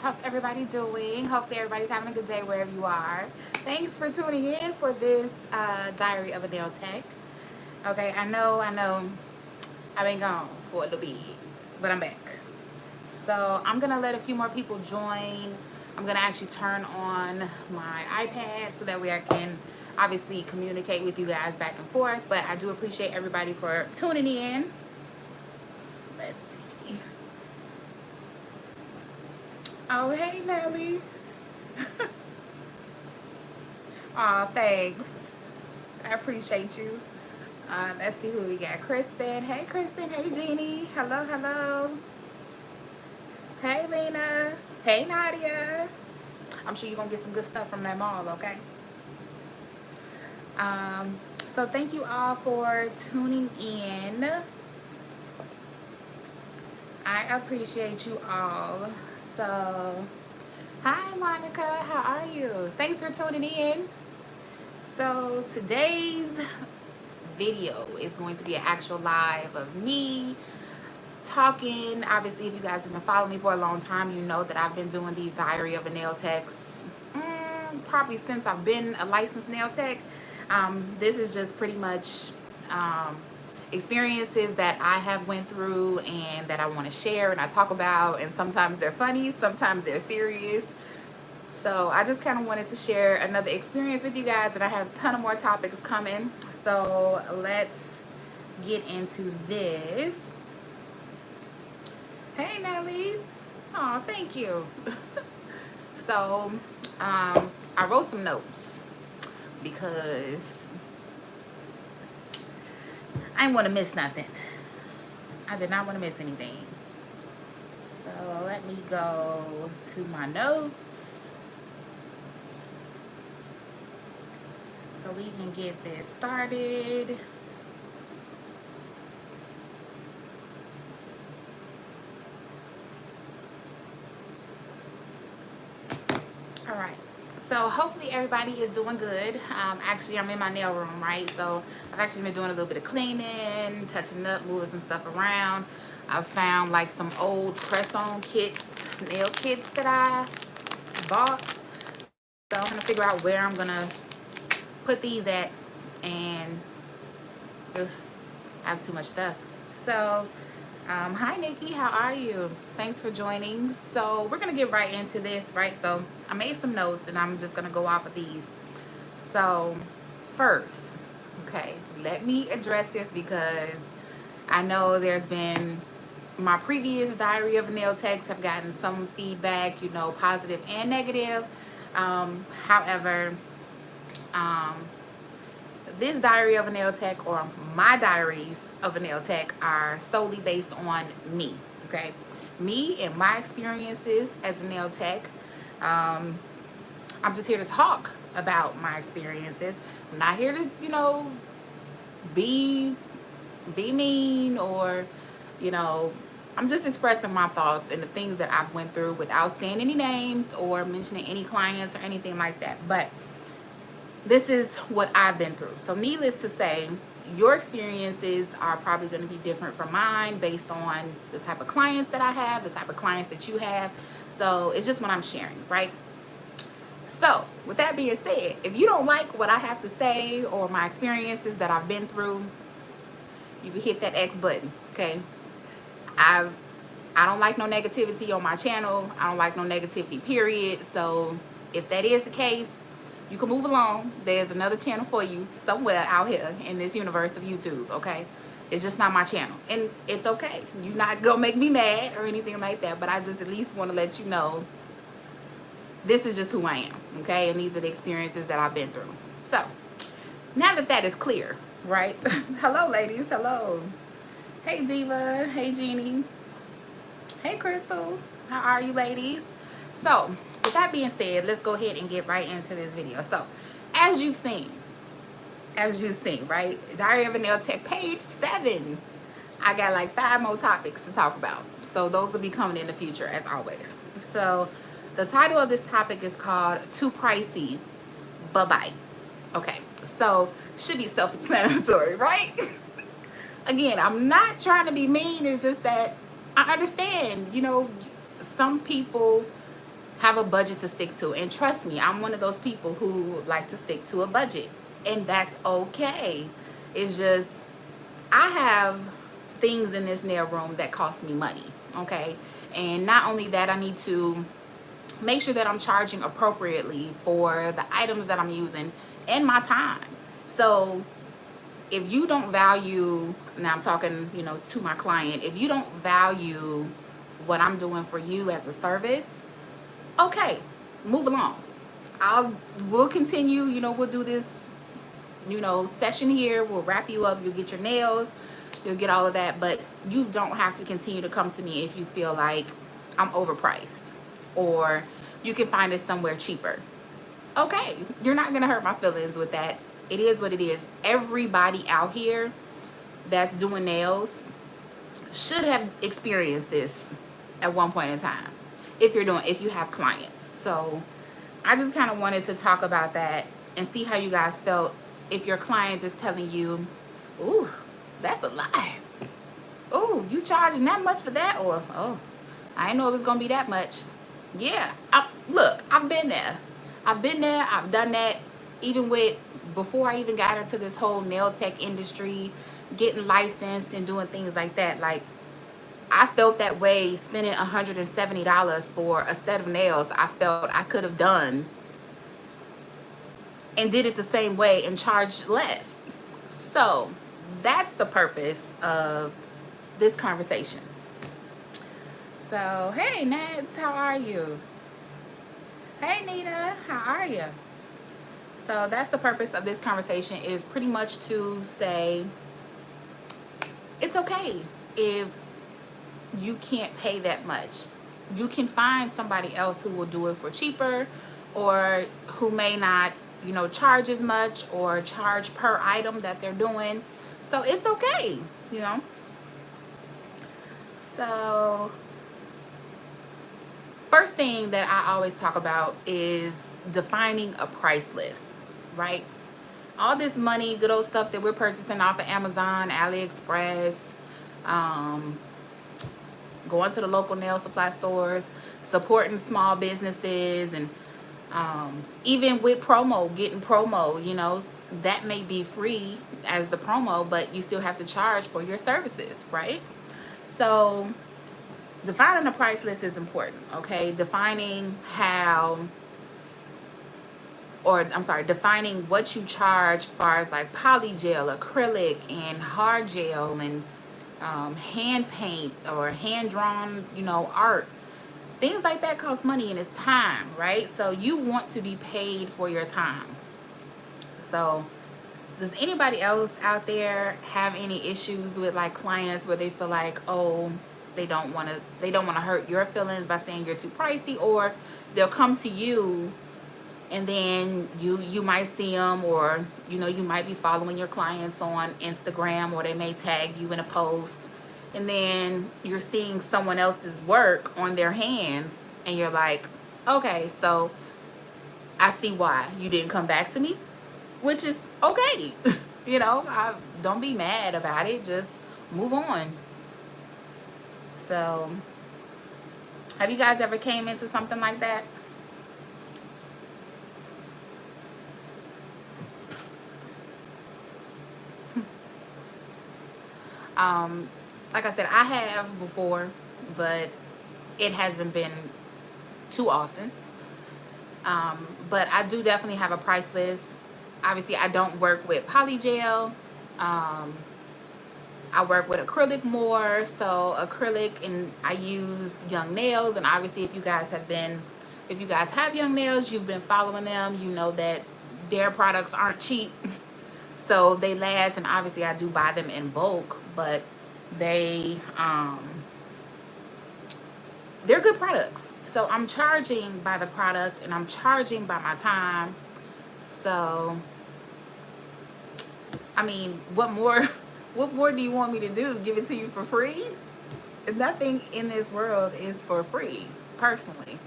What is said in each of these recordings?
How's everybody doing? Hopefully everybody's having a good day wherever you are. Thanks for tuning in for this Diary of a Nail Tech. Okay, I know I've been gone for a little bit, but I'm back. So I'm gonna let a few more people join. I'm gonna actually turn on my iPad so that way I can obviously communicate with you guys back and forth. But I do appreciate everybody for tuning in. Let's see. Oh, hey, Nelly. Aw, thanks. I appreciate you. Let's see who we got. Kristen. Hey, Kristen. Hey, Jeannie. Hello, hello. Hey, Lena. Hey, Nadia. I'm sure you're going to get some good stuff from that mall, okay? So thank you all for tuning in. I appreciate you all. So, hi, Monica. How are you? Thanks for tuning in. So today's video is going to be an actual live of me talking. Obviously, if you guys have been following me for a long time, you know that I've been doing these Diary of a Nail Techs probably since I've been a licensed nail tech. This is just pretty much experiences that I have went through and that I want to share and I talk about, and sometimes they're funny, sometimes they're serious. So I just kind of wanted to share another experience with you guys, and I have a ton of more topics coming. So let's get into this. Hey, Nelly. Oh, thank you. So I wrote some notes because I didn't want to miss nothing. I did not want to miss anything. So let me go to my notes so we can get this started. All right. So hopefully everybody is doing good. Actually, I'm in my nail room, right? So I've actually been doing a little bit of cleaning, touching up, moving some stuff around. I've found like some old press-on kits, nail kits that I bought. So I'm gonna figure out where I'm gonna put these at, and ugh, I have too much stuff. So hi Nikki, how are you? Thanks for joining. So we're gonna get right into this, right? So I made some notes and I'm just gonna go off of these. So first, okay, let me address this because I know there's been my previous Diary of a Nail Techs have gotten some feedback, you know, positive and negative. However, this Diary of a Nail Tech, or my diaries of a nail tech, are solely based on me, okay? Me and my experiences as a nail tech. I'm just here to talk about my experiences. I'm not here to, you know, be mean, or, you know, I'm just expressing my thoughts and the things that I've went through without saying any names or mentioning any clients or anything like that. But this is what I've been through. So needless to say, your experiences are probably going to be different from mine based on the type of clients that I have, the type of clients that you have. So it's just what I'm sharing, right? So with that being said, if you don't like what I have to say or my experiences that I've been through, you can hit that X button, okay? I don't like no negativity on my channel. I don't like no negativity, period. So if that is the case, you can move along. There's another channel for you somewhere out here in this universe of YouTube, okay? It's just not my channel. And it's okay. You're not going to make me mad or anything like that, but I just at least want to let you know this is just who I am, okay? And these are the experiences that I've been through. So now that that is clear, right? Hello, ladies. Hello. Hey, Diva. Hey, Jeannie. Hey, Crystal. How are you, ladies? So with that being said, let's go ahead and get right into this video. So as you've seen, right? Diary of a Nail Tech, page 7. I got like 5 more topics to talk about. So those will be coming in the future as always. So the title of this topic is called Too Pricey, Bye-bye. Okay, so should be self-explanatory, right? Again, I'm not trying to be mean. It's just that I understand, you know, some people have a budget to stick to. And trust me, I'm one of those people who like to stick to a budget, and that's okay. It's just I have things in this nail room that cost me money, okay? And not only that, I need to make sure that I'm charging appropriately for the items that I'm using and my time. So if you don't value, now I'm talking, you know, to my client, if you don't value what I'm doing for you as a service, okay, move along. We'll continue, you know, we'll do this, you know, session here. We'll wrap you up. You'll get your nails. You'll get all of that. But you don't have to continue to come to me if you feel like I'm overpriced or you can find it somewhere cheaper. Okay, you're not going to hurt my feelings with that. It is what it is. Everybody out here that's doing nails should have experienced this at one point in time if you have clients. So I just kind of wanted to talk about that and see how you guys felt if your client is telling you, ooh, that's a lie. Oh, you charging that much for that? Or, oh, I didn't know it was going to be that much. Yeah, look, I've been there. I've done that, even before I even got into this whole nail tech industry, getting licensed and doing things like that. Like, I felt that way spending $170 for a set of nails I felt I could have done and did it the same way and charged less. So that's the purpose of this conversation. So, hey, Nats, how are you? Hey, Nita, how are you? So that's the purpose of this conversation, is pretty much to say it's okay if you can't pay that much. You can find somebody else who will do it for cheaper, or who may not, you know, charge as much or charge per item that they're doing. So it's okay, you know. So first thing that I always talk about is defining a price list, right? All this money, good old stuff that we're purchasing off of Amazon, AliExpress, going to the local nail supply stores, supporting small businesses, and even with promo, getting promo, you know, that may be free as the promo, but you still have to charge for your services, right? So defining a price list is important, okay? Defining what you charge as far as like poly gel, acrylic, and hard gel, and hand paint or hand drawn, you know, art. Things like that cost money, and it's time, right? So you want to be paid for your time. So does anybody else out there have any issues with like clients where they feel like, oh, they don't want to hurt your feelings by saying you're too pricey, or they'll come to you and then you might see them, or, you know, you might be following your clients on Instagram, or they may tag you in a post, and then you're seeing someone else's work on their hands, and you're like, okay, so I see why you didn't come back to me, which is okay. You know, don't be mad about it. Just move on. So have you guys ever came into something like that? Like I said, I have before, but it hasn't been too often. But I do definitely have a price list. Obviously, I don't work with polygel. I work with acrylic more. So acrylic, and I use Young Nails. And obviously, if you guys have Young Nails, you've been following them, you know that their products aren't cheap. So they last, and obviously I do buy them in bulk, but they're good products. So I'm charging by the product, and I'm charging by my time. So I mean, what more do you want me to do? Give it to you for free? Nothing in this world is for free, personally.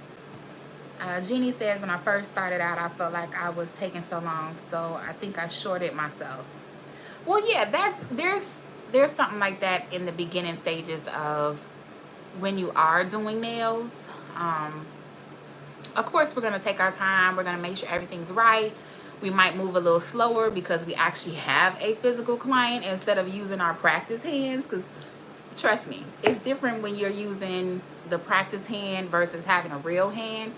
Jeannie says, when I first started out, I felt like I was taking so long, so I think I shorted myself. Well, yeah, there's something like that in the beginning stages of when you are doing nails. Of course, we're going to take our time. We're going to make sure everything's right. We might move a little slower because we actually have a physical client instead of using our practice hands. Because trust me, it's different when you're using the practice hand versus having a real hand.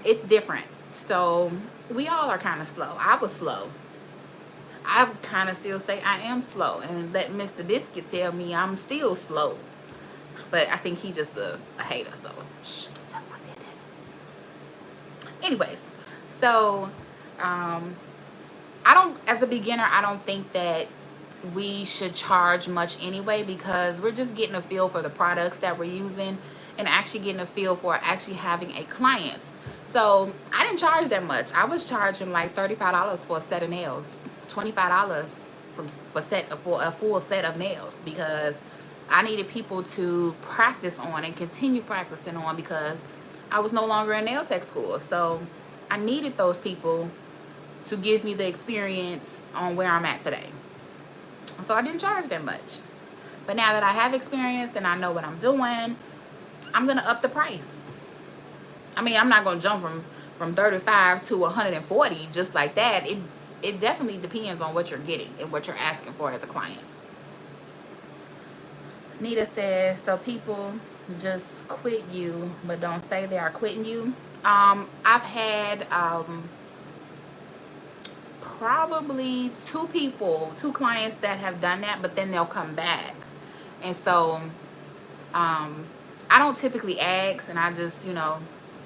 It's different. So we all are kind of slow. I was slow. I kind of still say I am slow, and let Mr. Biscuit tell me I'm still slow. But I think he just a hater, so shh, don't tell him I said that. Anyways, so I don't, as a beginner, I don't think that we should charge much anyway, because we're just getting a feel for the products that we're using and actually getting a feel for actually having a client. So I didn't charge that much. I was charging like $35 for a set of nails, $25 for a full set of nails, because I needed people to practice on and continue practicing on, because I was no longer in nail tech school. So I needed those people to give me the experience on where I'm at today. So I didn't charge that much. But now that I have experience and I know what I'm doing, I'm going to up the price. I mean, I'm not going to jump from 35 to 140 just like that. It definitely depends on what you're getting and what you're asking for as a client. Nita says, so people just quit you but don't say they are quitting you. I've had probably two clients that have done that, but then they'll come back. And so I don't typically ask, and I just, I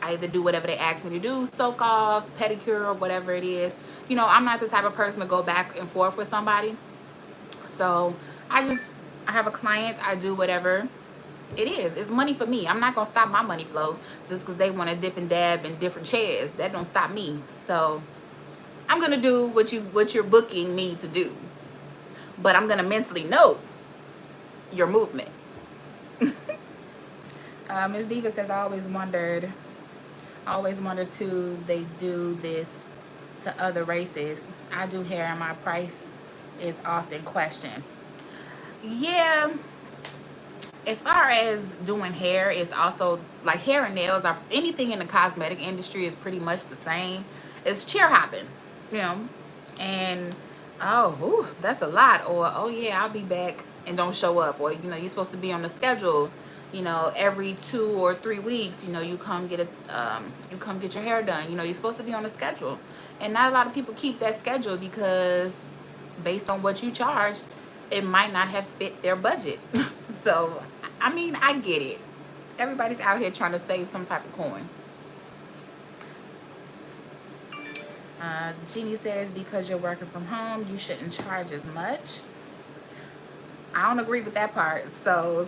either do whatever they ask me to do, soak off, pedicure, or whatever it is. I'm not the type of person to go back and forth with somebody. So I have a client, I do whatever it is. It's money for me. I'm not going to stop my money flow just because they want to dip and dab in different chairs. That don't stop me. So I'm going to do what you're booking me to do. But I'm going to mentally note your movement. Ms. Diva says, I always wondered too, they do this to other races. I do hair and my price is often questioned. Yeah, as far as doing hair, it's also like hair and nails, are anything in the cosmetic industry is pretty much the same. It's chair hopping, and that's a lot, or oh yeah, I'll be back, and don't show up, or you're supposed to be on the schedule, every 2 or 3 weeks, you come get your hair done, you're supposed to be on the schedule, and not a lot of people keep that schedule because based on what you charge, it might not have fit their budget. So I mean, I get it. Everybody's out here trying to save some type of coin. Jeannie says, because you're working from home, you shouldn't charge as much. I don't agree with that part. So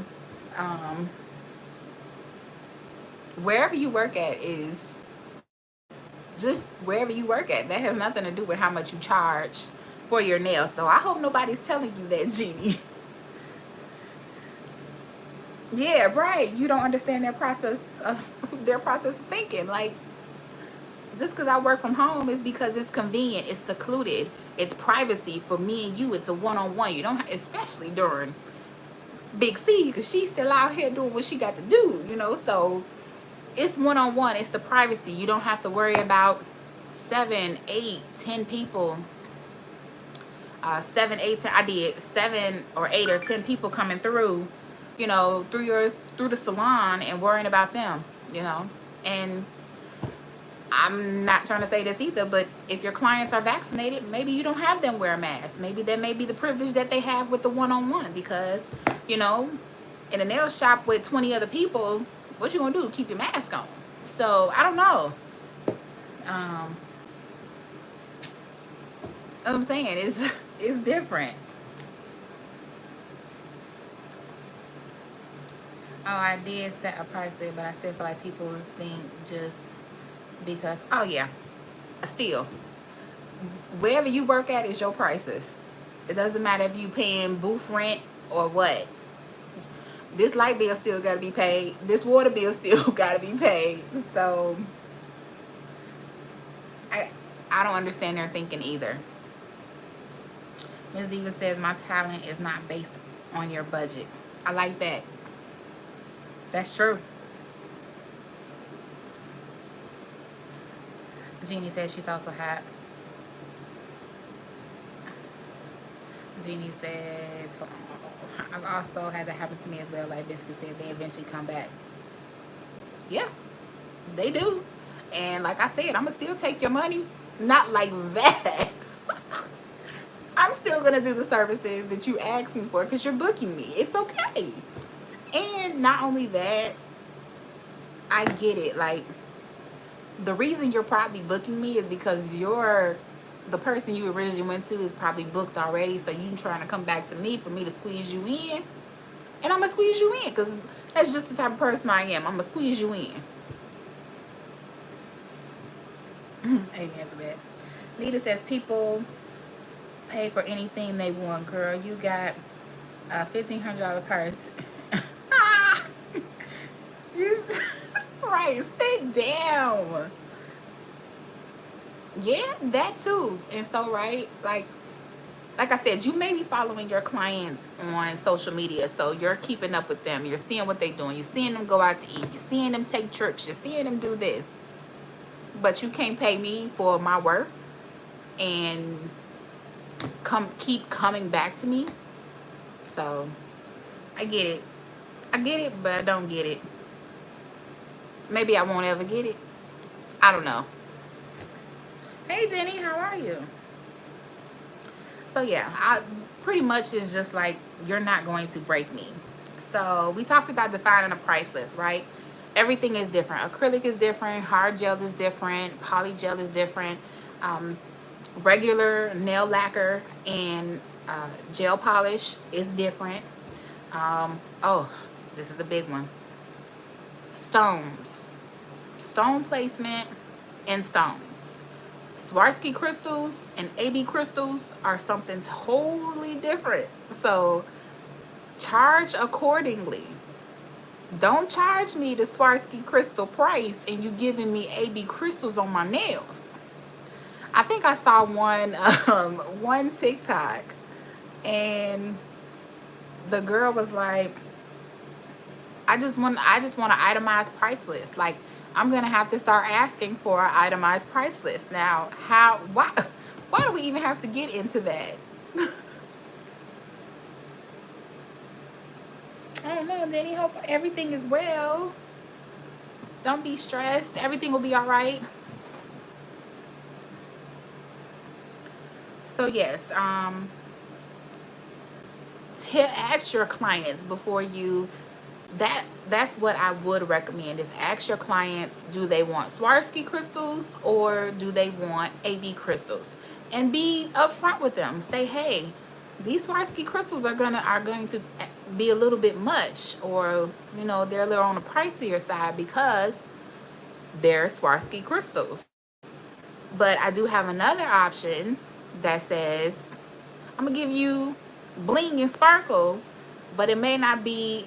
wherever you work at is just wherever you work at. That has nothing to do with how much you charge for your nails. So I hope nobody's telling you that, Jeannie. Yeah, right. You don't understand their process of thinking. Like, just because I work from home is because it's convenient, it's secluded, it's privacy for me and you. It's a one-on-one. You don't, especially during Big C, because she's still out here doing what she got to do. So it's one-on-one. It's the privacy. You don't have to worry about 7, 8, 10 people. 7, 8, 10. I did 7 or 8 or 10 people coming through, through the salon and worrying about them, and I'm not trying to say this either, but if your clients are vaccinated, maybe you don't have them wear a mask. Maybe that may be the privilege that they have with the one-on-one, because, in a nail shop with 20 other people, what you gonna do? Keep your mask on. So I don't know. What I'm saying it's different. Oh, I did set a price there, but I still feel like people think just because, oh yeah, still, wherever you work at is your prices. It doesn't matter if you paying booth rent or what. This light bill still got to be paid. This water bill still got to be paid. So I don't understand their thinking either. Ms. Diva says, my talent is not based on your budget. I like that. That's true. Jeannie says she's also hot. Jeannie says, hold on. I've also had that happen to me as well. Like Biscuit said, they eventually come back. Yeah, they do. And like I said, I'm going to still take your money. Not like that. I'm still going to do the services that you asked me for because you're booking me. It's okay. And not only that, I get it. Like, the reason you're probably booking me is because the person you originally went to is probably booked already. So you trying to come back to me for me to squeeze you in. And I'm going to squeeze you in because that's just the type of person I am. I'm going to squeeze you in. Amen to that. Nita says people pay for anything they want. Girl, you got a $1,500 purse. You right, sit down. Yeah, that too. And so, right, like I said, you may be following your clients on social media, so you're keeping up with them. You're seeing what they're doing. You're seeing them go out to eat. You're seeing them take trips. You're seeing them do this. But you can't pay me for my worth and keep coming back to me. So I get it. I get it, but I don't get it. Maybe I won't ever get it. I don't know. Hey, Denny, how are you? So yeah, I pretty much is just like, you're not going to break me. So we talked about defining a price list, right? Everything is different. Acrylic is different. Hard gel is different. Poly gel is different. Regular nail lacquer and gel polish is different. Oh, this is a big one. Stones. Stone placement and stones. Swarovski crystals and AB crystals are something totally different. So charge accordingly. Don't charge me the Swarovski crystal price and you giving me AB crystals on my nails. I think I saw one TikTok and the girl was like, I just want an itemized price list. Like, I'm gonna have to start asking for an itemized price list. Now, why do we even have to get into that? I don't know, Danny. Hope everything is well. Don't be stressed. Everything will be all right. So yes, ask your clients before you. That's what I would recommend is ask your clients, do they want Swarovski crystals or do they want AB crystals? And be upfront with them. Say, hey, these Swarovski crystals are going to be a little bit much, or they're a little on the pricier side because they're Swarovski crystals. But I do have another option that says, I'm gonna give you bling and sparkle, but it may not be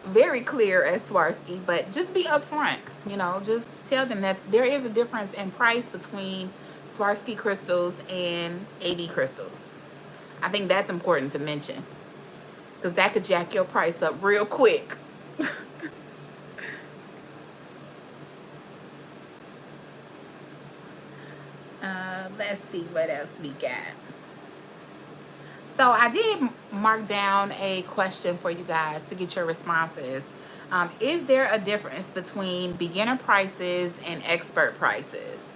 very clear as Swarovski, but just be upfront. Just tell them that there is a difference in price between Swarovski crystals and AB crystals. I think that's important to mention because that could jack your price up real quick. Let's see what else we got. So I did mark down a question for you guys to get your responses. Is there a difference between beginner prices and expert prices?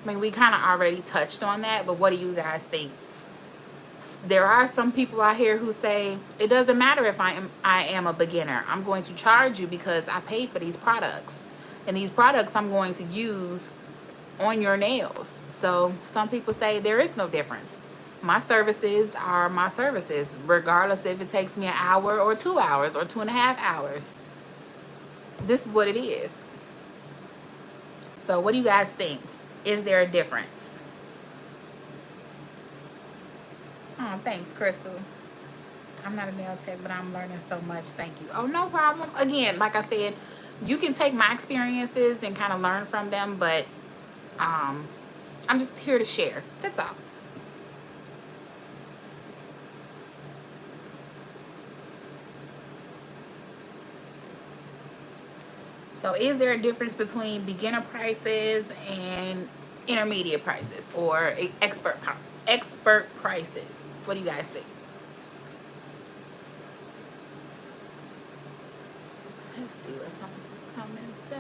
I mean, we kind of already touched on that, but what do you guys think? There are some people out here who say, it doesn't matter if I am a beginner. I'm going to charge you because I paid for these products. And these products I'm going to use on your nails. So some people say there is no difference. My services are my services, regardless if it takes me an hour or 2 hours or 2.5 hours. This is what it is. So what do you guys think? Is there a difference? Oh, thanks, Crystal. I'm not a nail tech, but I'm learning so much. Thank you. Oh, no problem. Again, like I said, you can take my experiences and kind of learn from them, but I'm just here to share. That's all. So is there a difference between beginner prices and intermediate prices or expert prices. What do you guys think? Let's see what some people's comments say.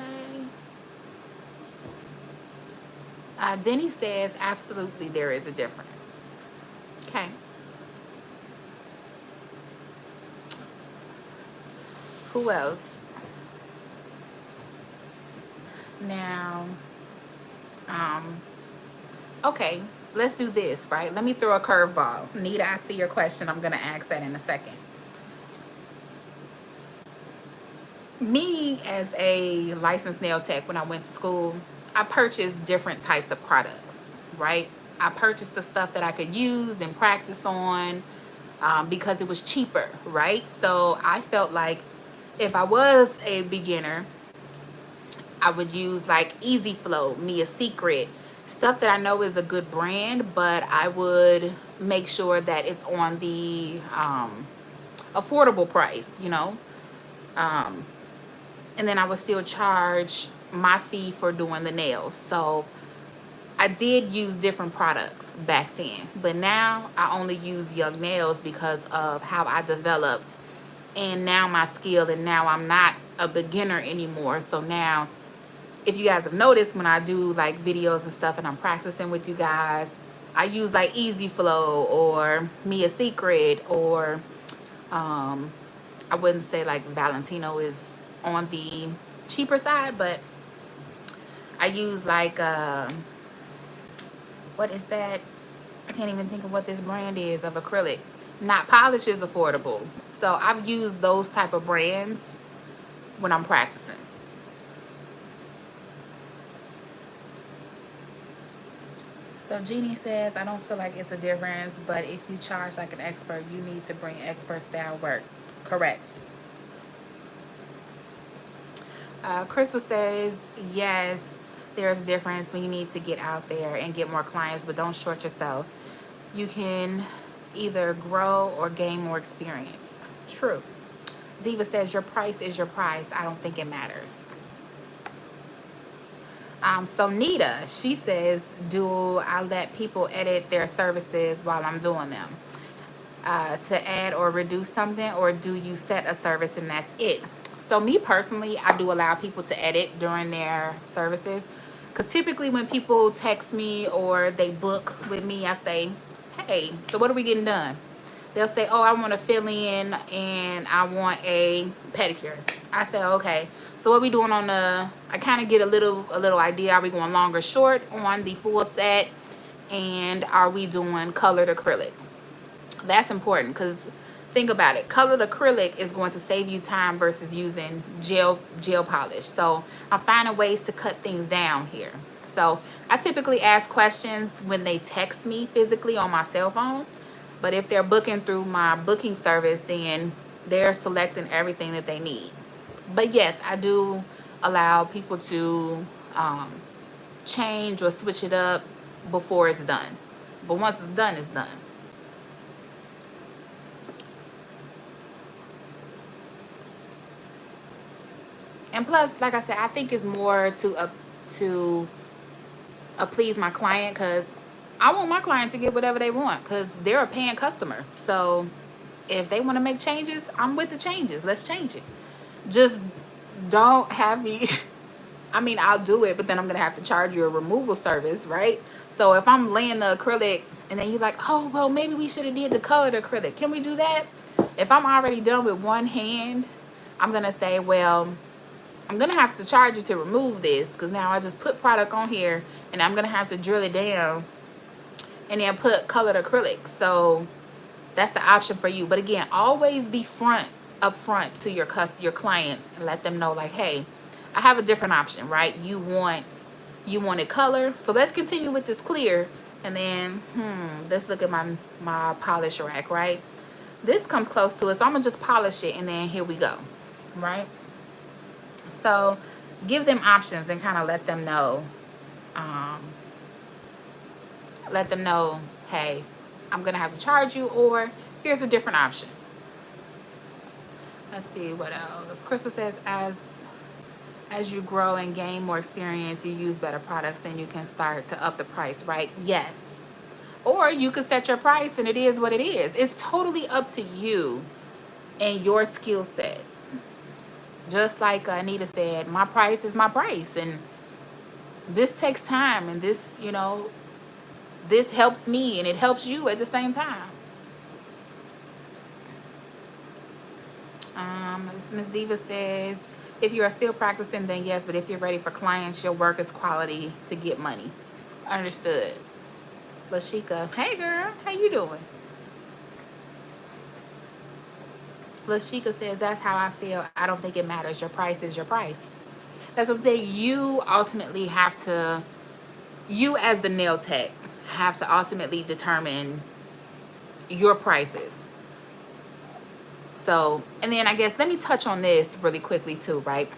Denny says absolutely there is a difference. Okay. Who else? Now, okay, let's do this, right? Let me throw a curveball. Nita, I see your question. I'm going to ask that in a second. Me, as a licensed nail tech, when I went to school, I purchased different types of products, right? I purchased the stuff that I could use and practice on because it was cheaper, right? So I felt like if I was a beginner, I would use like Easy Flow, Mia Secret, stuff that I know is a good brand, but I would make sure that it's on the affordable price, you know. And then I would still charge my fee for doing the nails. So I did use different products back then, but now I only use Young Nails because of how I developed and now my skill, and now I'm not a beginner anymore. So now, if you guys have noticed, when I do like videos and stuff and I'm practicing with you guys, I use like Easy Flow or Mia Secret, or I wouldn't say like Valentino is on the cheaper side, but I use like what is that? I can't even think of what this brand is of acrylic. Not Polish is affordable. So I've used those type of brands when I'm practicing. So Jeannie says, I don't feel like it's a difference, but if you charge like an expert, you need to bring expert style work. Correct. Crystal says, yes, there's a difference when you need to get out there and get more clients, but don't short yourself. You can either grow or gain more experience. True. Diva says, your price is your price. I don't think it matters. So Nita, she says, do I let people edit their services while I'm doing them? To add or reduce something, or do you set a service and that's it? So me personally, I do allow people to edit during their services, because typically when people text me or they book with me, I say, hey, so what are we getting done? They'll say, oh, I want to fill in and I want a pedicure. I say, okay, so what we doing on the, I kind of get a little idea. Are we going long or short on the full set? And are we doing colored acrylic? That's important, because think about it. Colored acrylic is going to save you time versus using gel polish. So I'm finding ways to cut things down here. So I typically ask questions when they text me physically on my cell phone. But if they're booking through my booking service, then they're selecting everything that they need. But yes, I do allow people to change or switch it up before it's done. But once it's done, it's done. And plus, like I said, I think it's more to please my client, because I want my client to get whatever they want, because they're a paying customer. So if they want to make changes, I'm with the changes. Let's change it. Just don't have me. I mean, I'll do it, but then I'm going to have to charge you a removal service, right? So if I'm laying the acrylic and then you're like, oh, well, maybe we should have did the colored acrylic. Can we do that? If I'm already done with one hand, I'm going to say, well, I'm going to have to charge you to remove this, because now I just put product on here and I'm going to have to drill it down and then put colored acrylic. So that's the option for you. But again, always be upfront to your clients and let them know, like, hey, I have a different option, right? You wanted color, so let's continue with this clear, and then let's look at my polish rack, right? This comes close to it, so I'm gonna just polish it, and then here we go, right? So give them options and kind of let them know, hey, I'm gonna have to charge you, or here's a different option. Let's see what else. Crystal says, as As you grow and gain more experience, you use better products, then you can start to up the price, right? Yes. Or you could set your price and it is what it is. It's totally up to you and your skill set. Just like Anita said, my price is my price. And this takes time, and this, this helps me and it helps you at the same time. Miss Diva says, if you are still practicing, then yes, but if you're ready for clients, your work is quality to get money. Understood. Lashika, hey girl, how you doing? Lashika says, that's how I feel. I don't think it matters. Your price is your price. That's what I'm saying. You ultimately have to, you as the nail tech, have to ultimately determine your prices. So, and then I guess let me touch on this really quickly too, right?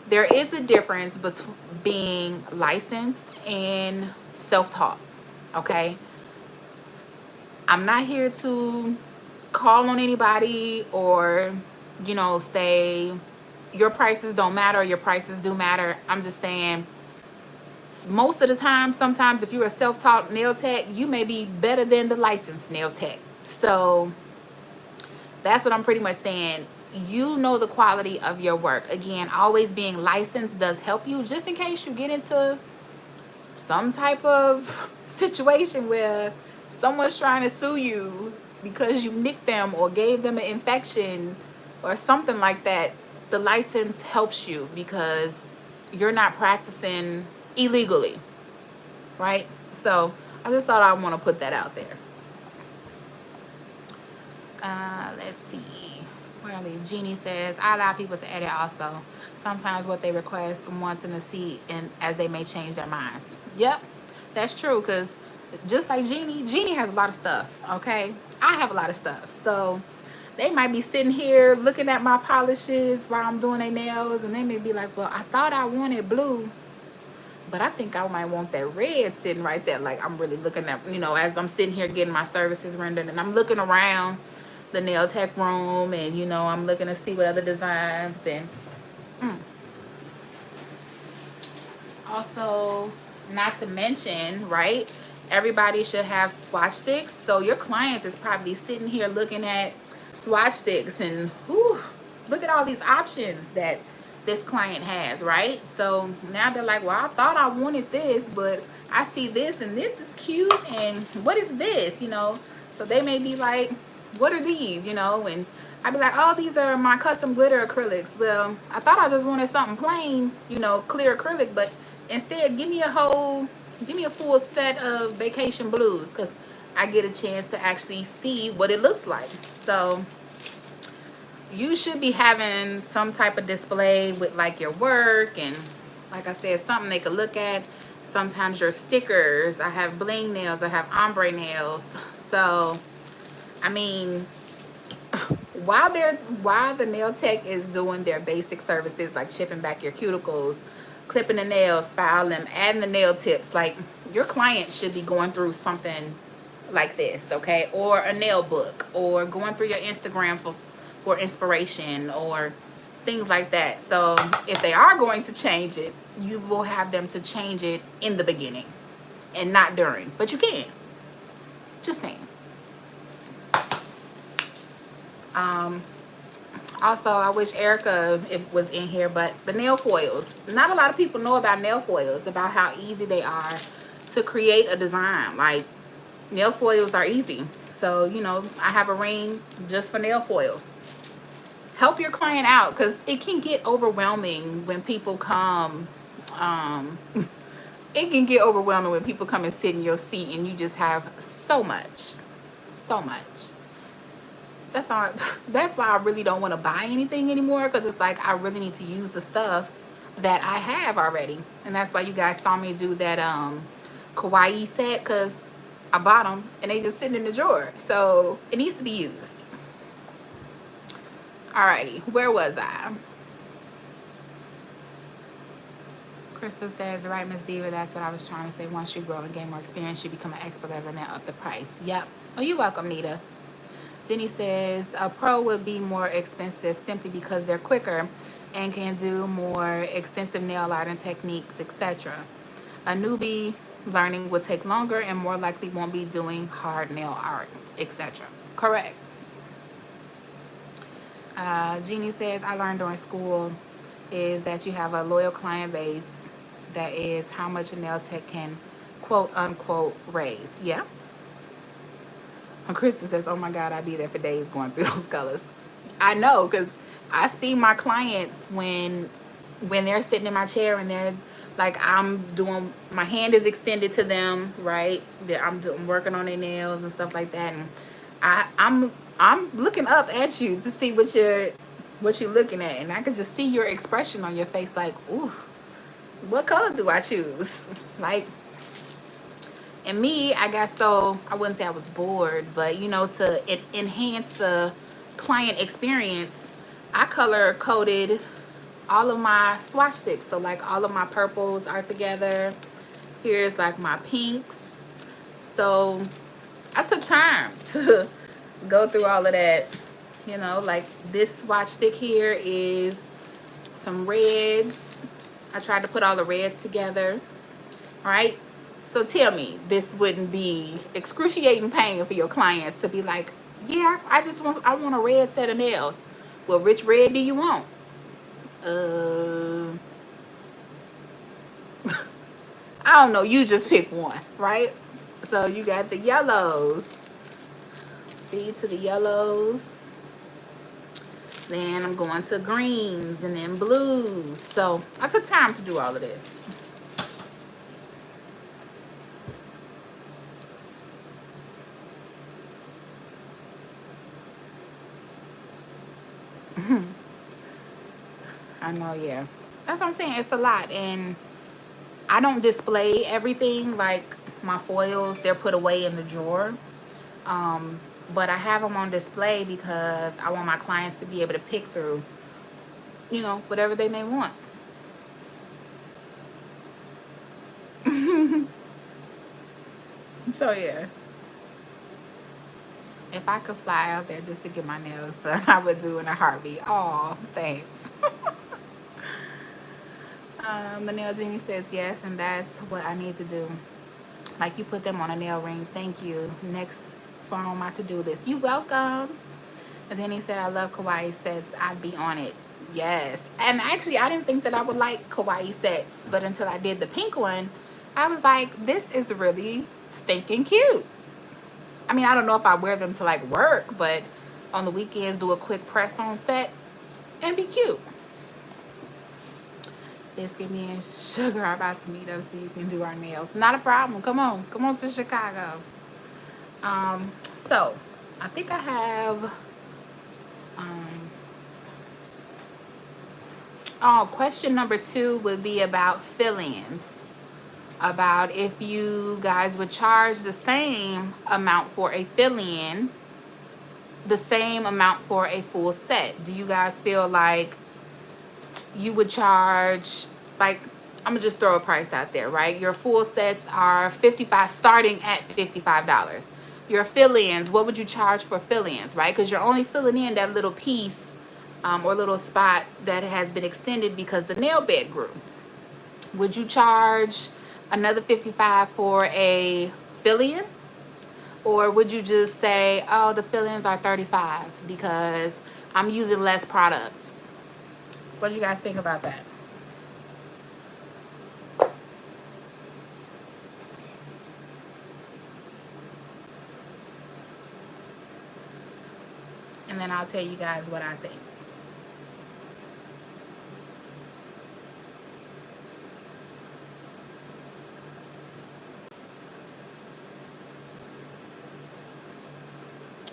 There is a difference between being licensed and self-taught, okay? I'm not here to call on anybody or, say your prices don't matter or your prices do matter. I'm just saying most of the time, sometimes if you're a self-taught nail tech, you may be better than the licensed nail tech. So that's what I'm pretty much saying. You know the quality of your work. Again, always being licensed does help you, just in case you get into some type of situation where someone's trying to sue you because you nicked them or gave them an infection or something like that. The license helps you because you're not practicing illegally, right? So I just thought I want to put that out there. Let's see. Jeannie says, I allow people to edit also. Sometimes what they request once in a seat, and as they may change their minds. Yep, that's true. Because just like Jeannie has a lot of stuff. Okay, I have a lot of stuff. So they might be sitting here looking at my polishes while I'm doing their nails, and they may be like, well, I thought I wanted blue, but I think I might want that red sitting right there. Like I'm really looking at, as I'm sitting here getting my services rendered, and I'm looking around the nail tech room, and I'm looking to see what other designs, and also, not to mention, right, everybody should have swatch sticks. So your client is probably sitting here looking at swatch sticks and whew, look at all these options that this client has, right? So now they're like, well, I thought I wanted this, but I see this and this is cute, and what is this, so they may be like, what are these, and I'd be like, oh, these are my custom glitter acrylics. Well, I thought I just wanted something plain, clear acrylic, but instead give me a full set of vacation blues, because I get a chance to actually see what it looks like. So you should be having some type of display with like your work, and like I said, something they could look at. Sometimes your stickers. I have bling nails, I have ombre nails. So I mean, while the nail tech is doing their basic services like chipping back your cuticles, clipping the nails, file them, adding the nail tips, like your client should be going through something like this, okay? Or a nail book, or going through your Instagram for inspiration or things like that. So if they are going to change it, you will have them to change it in the beginning and not during, but you can. Just saying. Also, I wish Erica was in here, but the nail foils. Not a lot of people know about nail foils, about how easy they are to create a design. Like, nail foils are easy. So, I have a ring just for nail foils. Help your client out, because it can get overwhelming when people come. It can get overwhelming when people come and sit in your seat and you just have so much. So much. That's why I really don't want to buy anything anymore, because it's like I really need to use the stuff that I have already. And that's why you guys saw me do that kawaii set, because I bought them and they just sitting in the drawer. So it needs to be used. Alrighty, where was I? Crystal says, right, Miss Diva, that's what I was trying to say. Once you grow and gain more experience, you become an expert level and then up the price. Yep. Oh, you're welcome, Nita. Jenny says, a pro would be more expensive simply because they're quicker and can do more extensive nail art and techniques, etc. A newbie learning will take longer and more likely won't be doing hard nail art, etc. Correct. Jeannie says, I learned during school is that you have a loyal client base. That is how much a nail tech can quote unquote raise. Yeah. And Kristen says, oh my God, I'd be there for days going through those colors. I know, because I see my clients when they're sitting in my chair and they're like, I'm doing, my hand is extended to them, right? I'm working on their nails and stuff like that. And I'm looking up at you to see what you're looking at. And I could just see your expression on your face like, ooh, what color do I choose? Like, and me, I got so, I wouldn't say I was bored, but you know, to enhance the client experience, I color coded all of my swatch sticks. So like all of my purples are together. Here's like my pinks. So I took time to go through all of that. You know, like this swatch stick here is some reds. I tried to put all the reds together. All right. So tell me, this wouldn't be excruciating pain for your clients to be like, yeah, I want a red set of nails. Well, which red do you want? Uh, I don't know. You just pick one, right? So you got the yellows. See, to the yellows. Then I'm going to greens and then blues. So I took time to do all of this. I know, yeah. That's what I'm saying. It's a lot. And I don't display everything. Like my foils, they're put away in the drawer. But I have them on display because I want my clients to be able to pick through, you know, whatever they may want. So, yeah. If I could fly out there just to get my nails done, I would do in a heartbeat. Oh, thanks. The nail genie says yes, and that's what I need to do. Like you put them on a nail ring. Thank you. Next for on my to-do list. You welcome. And then he said, I love kawaii sets. I'd be on it. Yes. And actually, I didn't think that I would like kawaii sets, but until I did the pink one, I was like, this is really stinking cute. I mean, I don't know if I wear them to like work, but on the weekends, do a quick press on set and be cute. Biscuit, me and Sugar are about to meet up so you can do our nails. Not a problem. Come on. Come on to Chicago. So I think I have question number 2 would be about fill-ins. About if you guys would charge the same amount for a fill-in, the same amount for a full set. Do you guys feel like you would charge, like, I'm gonna just throw a price out there, right? Your full sets are starting at $55. Your fill-ins, what would you charge for fill-ins, right? Because you're only filling in that little piece or little spot that has been extended because the nail bed grew. Would you charge another $55 for a fill-in? Or would you just say, oh, the fill-ins are $35 because I'm using less product? What do you guys think about that? And then I'll tell you guys what I think.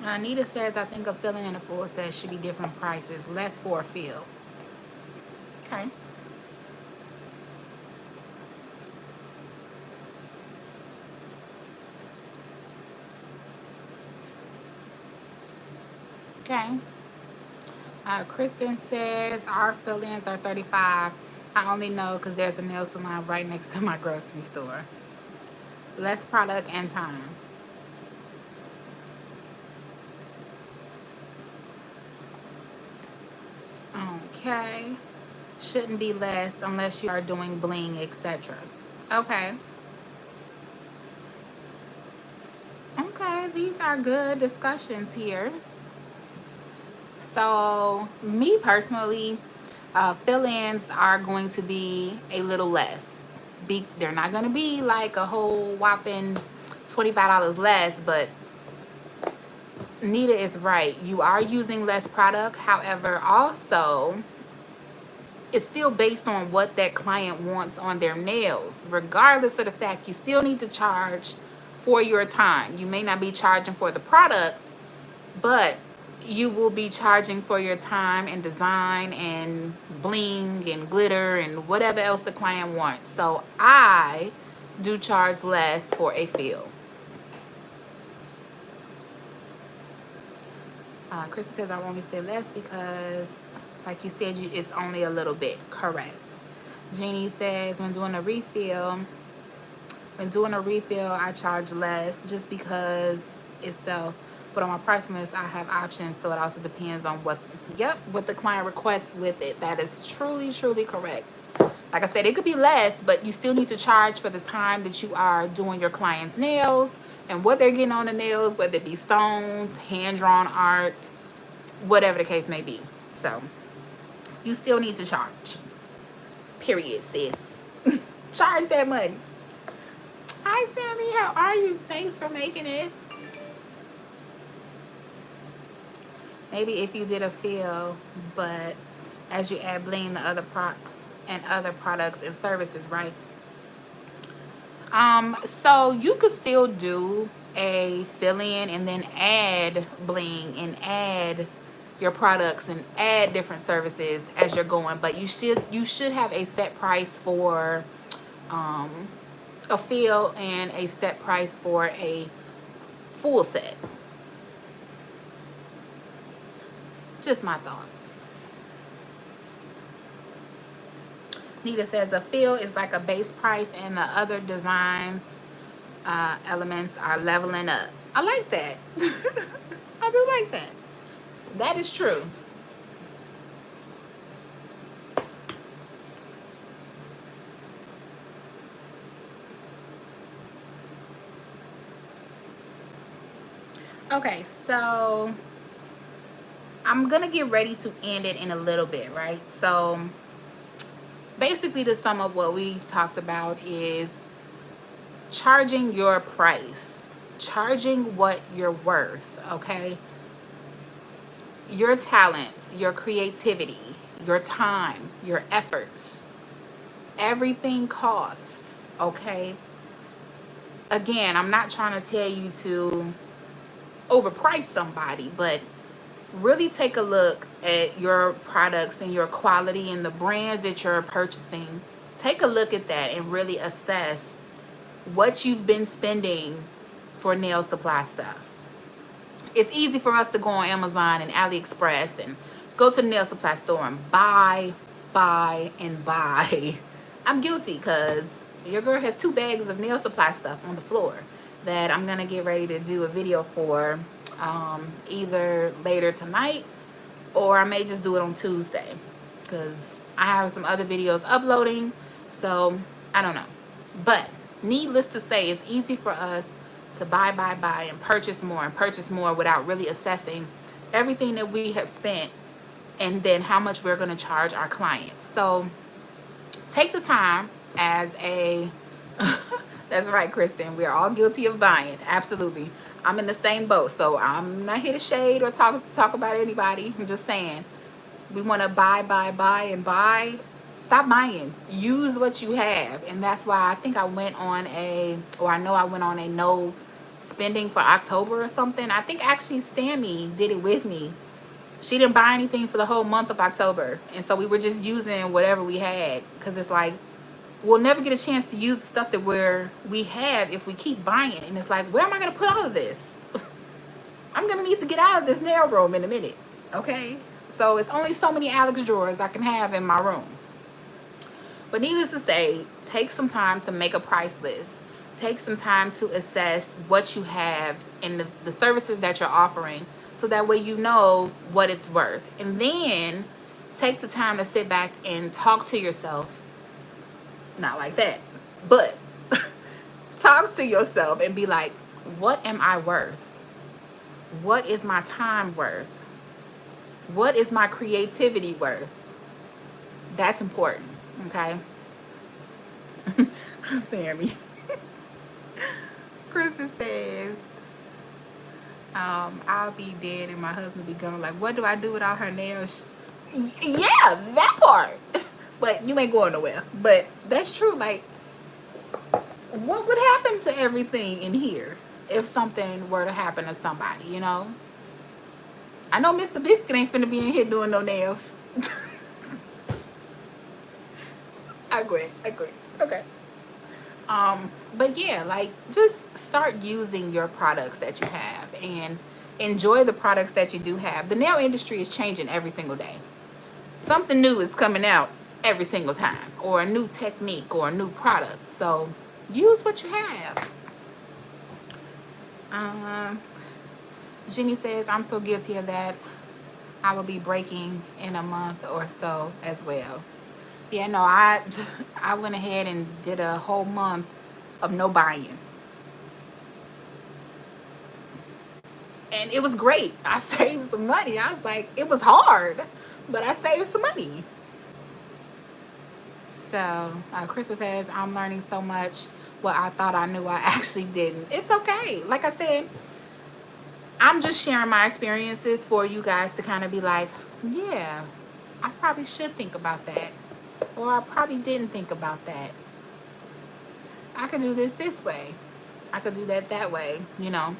Anita says, I think a fill-in and a full set should be different prices. Less for a fill. Okay. Okay. Kristen says, our fill-ins are $35. I only know because there's a nail salon right next to my grocery store. Less product and time. Okay. Shouldn't be less unless you are doing bling, etc. Okay. Okay, these are good discussions here. So, me personally, fill-ins are going to be a little less. They're not going to be like a whole whopping $25 less, but Nita is right. You are using less product. However, also, it's still based on what that client wants on their nails. Regardless of the fact, you still need to charge for your time. You may not be charging for the products, but you will be charging for your time and design and bling and glitter and whatever else the client wants. So I do charge less for a fill. Crystal says I only say less because, like you said, it's only a little bit. Correct. Jeannie says when doing a refill, I charge less just because it's so. But on my price list, I have options, so it also depends on what the client requests with it. That is truly, truly correct. Like I said, it could be less, but you still need to charge for the time that you are doing your client's nails and what they're getting on the nails, whether it be stones, hand-drawn arts, whatever the case may be. So you still need to charge. Period, sis. Charge that money. Hi, Sammy. How are you? Thanks for making it. Maybe if you did a fill, but as you add bling to other products and services, right? So you could still do a fill-in and then add bling and add your products and add different services as you're going, but you should have a set price for a fill and a set price for a full set. Just my thought. Nita says a fill is like a base price and the other designs elements are leveling up. I like that. I do like that. That is true. Okay, so I'm gonna get ready to end it in a little bit, right? So basically, to sum up what we've talked about is charging your price, charging what you're worth, okay? Your talents, your creativity, your time, your efforts, everything costs, okay? Again, I'm not trying to tell you to overprice somebody, but really take a look at your products and your quality and the brands that you're purchasing. Take a look at that and really assess what you've been spending for nail supply stuff. It's easy for us to go on Amazon and AliExpress and go to the nail supply store and buy, and buy. I'm guilty because your girl has 2 bags of nail supply stuff on the floor that I'm gonna get ready to do a video for either later tonight or I may just do it on Tuesday because I have some other videos uploading, so I don't know. But needless to say, it's easy for us to buy and purchase more without really assessing everything that we have spent and then how much we're going to charge our clients. So take the time as a that's right, Kristen, we're all guilty of buying. Absolutely. I'm in the same boat, so I'm not here to shade or talk about anybody. I'm just saying we want to buy and buy. Stop buying. Use what you have. And that's why I think I went on a no spending for October or something. I think actually Sammy did it with me. She didn't buy anything for the whole month of October, and so we were just using whatever we had because it's like we'll never get a chance to use the stuff that we have if we keep buying. And it's like, where am I going to put all of this? I'm going to need to get out of this nail room in a minute. Okay? So it's only so many Alex drawers I can have in my room. But needless to say, take some time to make a price list. Take some time to assess what you have and the services that you're offering so that way you know what it's worth. And then take the time to sit back and talk to yourself. Not like that, but talk to yourself and be like, what am I worth? What is my time worth? What is my creativity worth? That's important, okay? Sammy. Krista says, I'll be dead and my husband be gone. Like, what do I do without her nails? Yeah, that part. But you ain't going nowhere. But that's true. Like, what would happen to everything in here if something were to happen to somebody, you know? I know Mr. Biscuit ain't finna be in here doing no nails. I agree. Okay. But yeah, like, just start using your products that you have and enjoy the products that you do have. The nail industry is changing every single day. Something new is coming out every single time, or a new technique or a new product. So use what you have. Jenny says, I'm so guilty of that. I will be breaking in a month or so as well. Yeah, no, I went ahead and did a whole month of no buying. And it was great. I saved some money. I was like, it was hard, but I saved some money. So, Crystal says, I'm learning so much. What I thought I knew, I actually didn't. It's okay. Like I said, I'm just sharing my experiences for you guys to kind of be like, yeah, I probably should think about that. Or I probably didn't think about that. I could do this way. I could do that way, you know.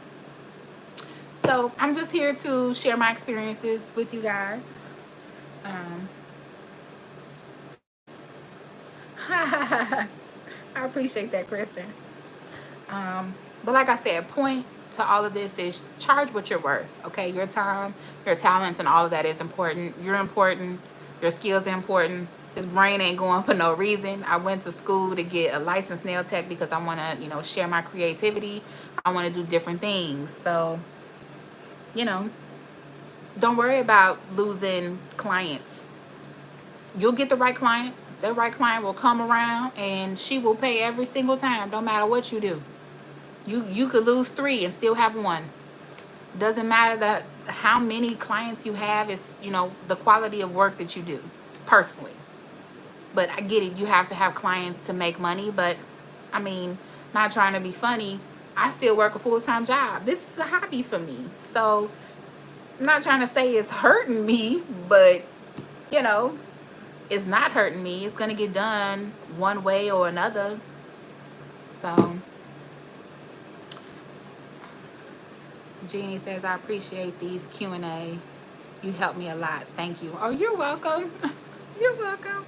So I'm just here to share my experiences with you guys. I appreciate that, Kristen. But like I said, point to all of this is charge what you're worth. Okay, your time, your talents, and all of that is important. You're important. Your skills are important. This brain ain't going for no reason. I went to school to get a licensed nail tech because I want to, you know, share my creativity. I want to do different things. So, you know, don't worry about losing clients. You'll get the right client. The right client will come around and she will pay every single time, no matter what you do. You could lose 3 and still have 1. Doesn't matter that how many clients you have, is, you know, the quality of work that you do personally. But I get it, you have to have clients to make money, but I mean, not trying to be funny, I still work a full-time job. This is a hobby for me. So I'm not trying to say it's hurting me, but you know, it's not hurting me. It's gonna get done one way or another. So Jeannie says, I appreciate these Q&A. You helped me a lot. Thank you. Oh, you're welcome. You're welcome.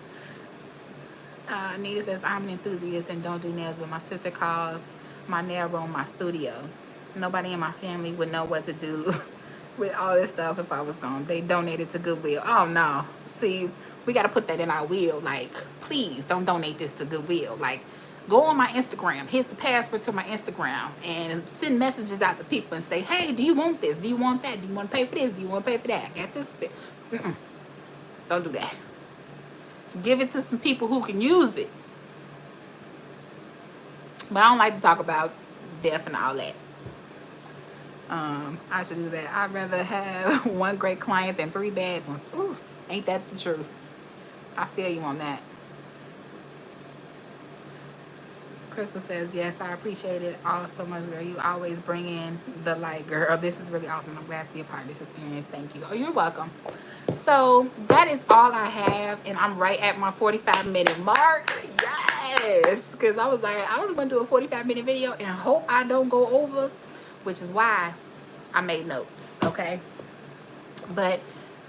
Anita says, I'm an enthusiast and don't do nails, but my sister calls my nail room my studio. Nobody in my family would know what to do with all this stuff if I was gone. They donated to Goodwill. Oh, no. See, we got to put that in our will. Like, please don't donate this to Goodwill. Like, go on my Instagram. Here's the password to my Instagram. And send messages out to people and say, hey, do you want this? Do you want that? Do you want to pay for this? Do you want to pay for that? I got this. Don't do that. Give it to some people who can use it. But I don't like to talk about death and all that. I should do that. I'd rather have 1 great client than 3 bad ones. Ooh, ain't that the truth? I feel you on that. Crystal says, yes, I appreciate it all so much, girl. You always bring in the light, girl. This is really awesome. I'm glad to be a part of this experience. Thank you. Oh, you're welcome. So that is all I have, and I'm right at my 45-minute mark. Yes, because I was like, I only want to do a 45-minute video and hope I don't go over, which is why I made notes, okay? But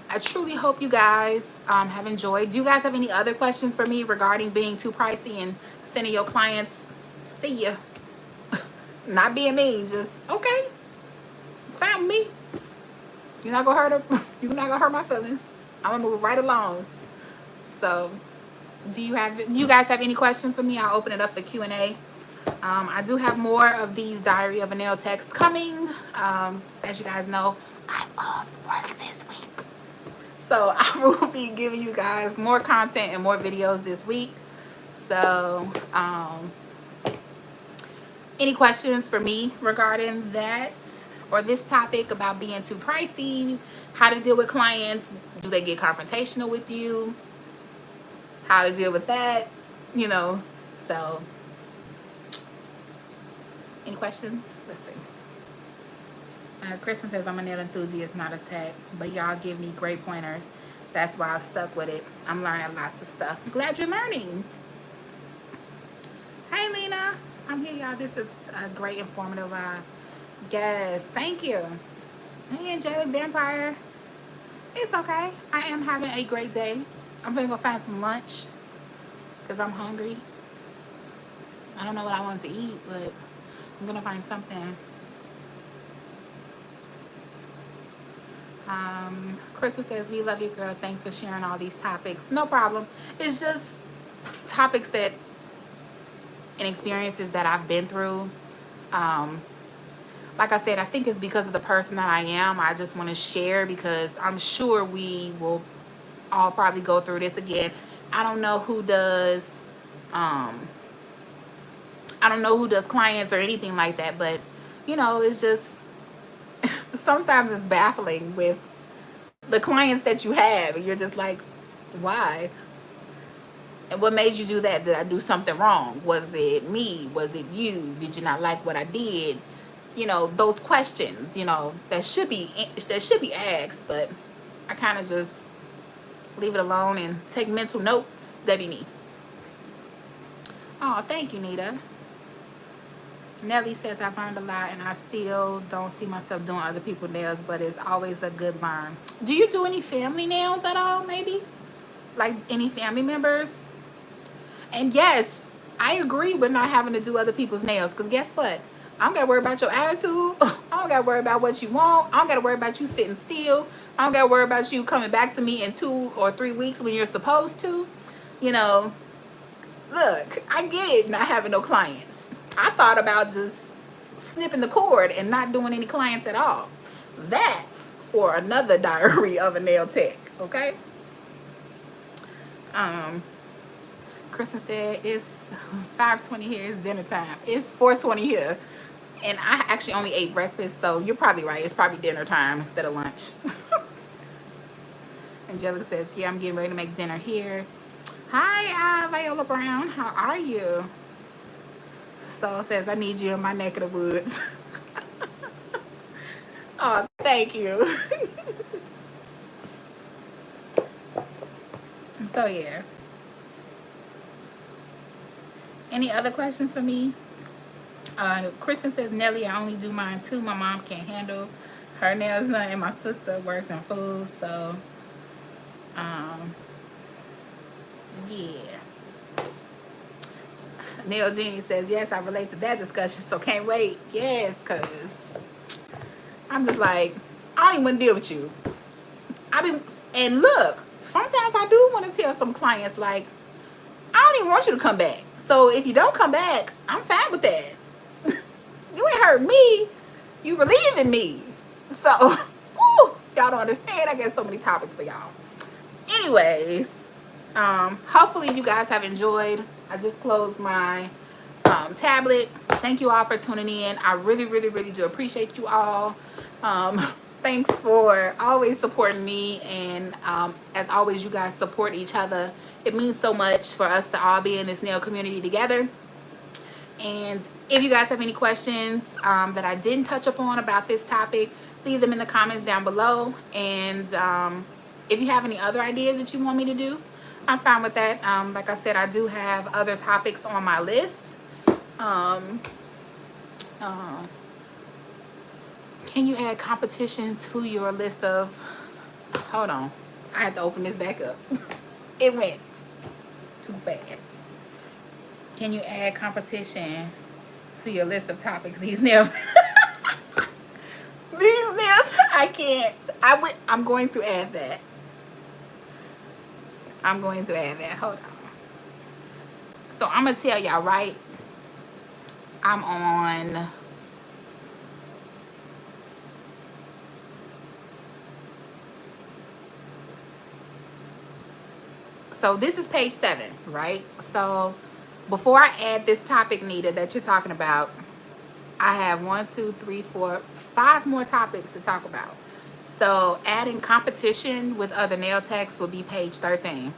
I truly hope you guys have enjoyed. Do you guys have any other questions for me regarding being too pricey and sending your clients, see ya? Not being mean, just, okay, it's fine with me. You're not gonna hurt my feelings. I'm gonna move right along. So do you guys have any questions for me? I'll open it up for Q&A. I do have more of these Diary of a Nail Techs coming. As you guys know, I'm off work this week. So I will be giving you guys more content and more videos this week. So any questions for me regarding that or this topic about being too pricey, how to deal with clients, do they get confrontational with you, how to deal with that, you know. So any questions? Let's see. Kristen says, I'm a nail enthusiast, not a tech, but y'all give me great pointers. That's why I've stuck with it. I'm learning lots of stuff. I'm glad you're learning. Hey, Lena. I'm here, y'all. This is a great informative guest. Thank you. Hey, Angelic Vampire. It's okay. I am having a great day. I'm going to go find some lunch because I'm hungry. I don't know what I want to eat, but I'm going to find something. Crystal says, we love you, girl. Thanks for sharing all these topics. No problem. It's just topics that and experiences that I've been through. Like I said, I think it's because of the person that I am. I just want to share because I'm sure we will all probably go through this again. I don't know who does clients or anything like that, but you know, it's just sometimes it's baffling with the clients that you have and you're just like, why? And what made you do that? Did I do something wrong? Was it me? Was it you? Did you not like what I did? You know, those questions, you know, that should be asked, but I kind of just leave it alone and take mental notes that you need. Oh, thank you, Nita. Nelly says, I've learned a lot and I still don't see myself doing other people's nails, but it's always a good learn. Do you do any family nails at all, maybe? Like any family members? And yes, I agree with not having to do other people's nails, because guess what? I don't got to worry about your attitude. I don't got to worry about what you want. I don't got to worry about you sitting still. I don't got to worry about you coming back to me in 2 or 3 weeks when you're supposed to. You know, look, I get it not having no clients. I thought about just snipping the cord and not doing any clients at all. That's for another diary of a nail tech, okay? Kristen said, it's 5:20 here, it's dinner time. It's 4:20 here. And I actually only ate breakfast, so you're probably right. It's probably dinner time instead of lunch. Angelica says, yeah, I'm getting ready to make dinner here. Hi, Viola Brown. How are you? Soul says, I need you in my neck of the woods. Oh, thank you. So, yeah. Any other questions for me? Kristen says, Nelly, I only do mine too. My mom can't handle her nails done, and my sister works in food, so yeah. Neil Jeannie says, yes, I relate to that discussion, so can't wait. Yes, because I'm just like, I don't even want to deal with you. And look, sometimes I do want to tell some clients, like, I don't even want you to come back. So if you don't come back, I'm fine with that. You ain't hurt me. You believe in me. So, woo, y'all don't understand. I got so many topics for y'all. Anyways, hopefully you guys have enjoyed. I just closed my tablet. Thank you all for tuning in. I really, really, really do appreciate you all. Thanks for always supporting me. And as always, you guys support each other. It means so much for us to all be in this nail community together. And if you guys have any questions that I didn't touch upon about this topic, leave them in the comments down below. And if you have any other ideas that you want me to do, I'm fine with that. Like I said, I do have other topics on my list. Can you add competition to your list of... Hold on. I had to open this back up. It went too fast. Can you add competition to your list of topics? These nails. These nails, I can't. I'm going to add that. I'm going to add that. Hold on. So I'm going to tell y'all, right? I'm on... So this is page 7, right? So before I add this topic, Nita, that you're talking about, I have 1, 2, 3, 4, 5 more topics to talk about. So adding competition with other nail techs will be page 13.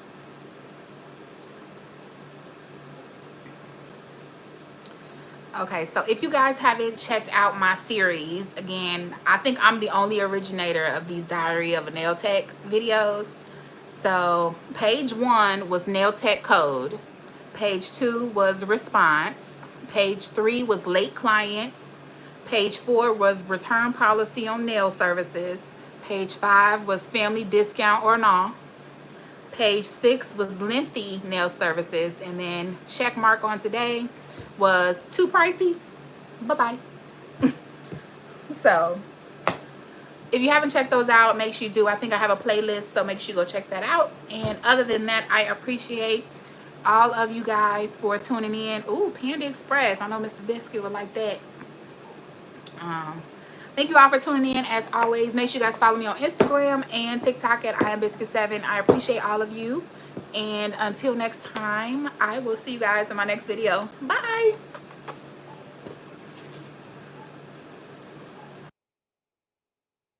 Okay, so if you guys haven't checked out my series, again, I think I'm the only originator of these Diary of a Nail Tech videos. So page 1 was nail tech code. Page 2 was response. Page 3 was late clients. Page 4 was return policy on nail services. Page 5 was family discount or no. Page 6 was lengthy nail services. And then check mark on today was too pricey. Bye-bye. So if you haven't checked those out, make sure you do. I think I have a playlist, so make sure you go check that out. And other than that, I appreciate all of you guys for tuning in. Ooh, Panda Express. I know Mr. Biscuit would like that. Thank you all for tuning in. As always, make sure you guys follow me on Instagram and TikTok at IamBiscuit7. I appreciate all of you. And until next time, I will see you guys in my next video. Bye.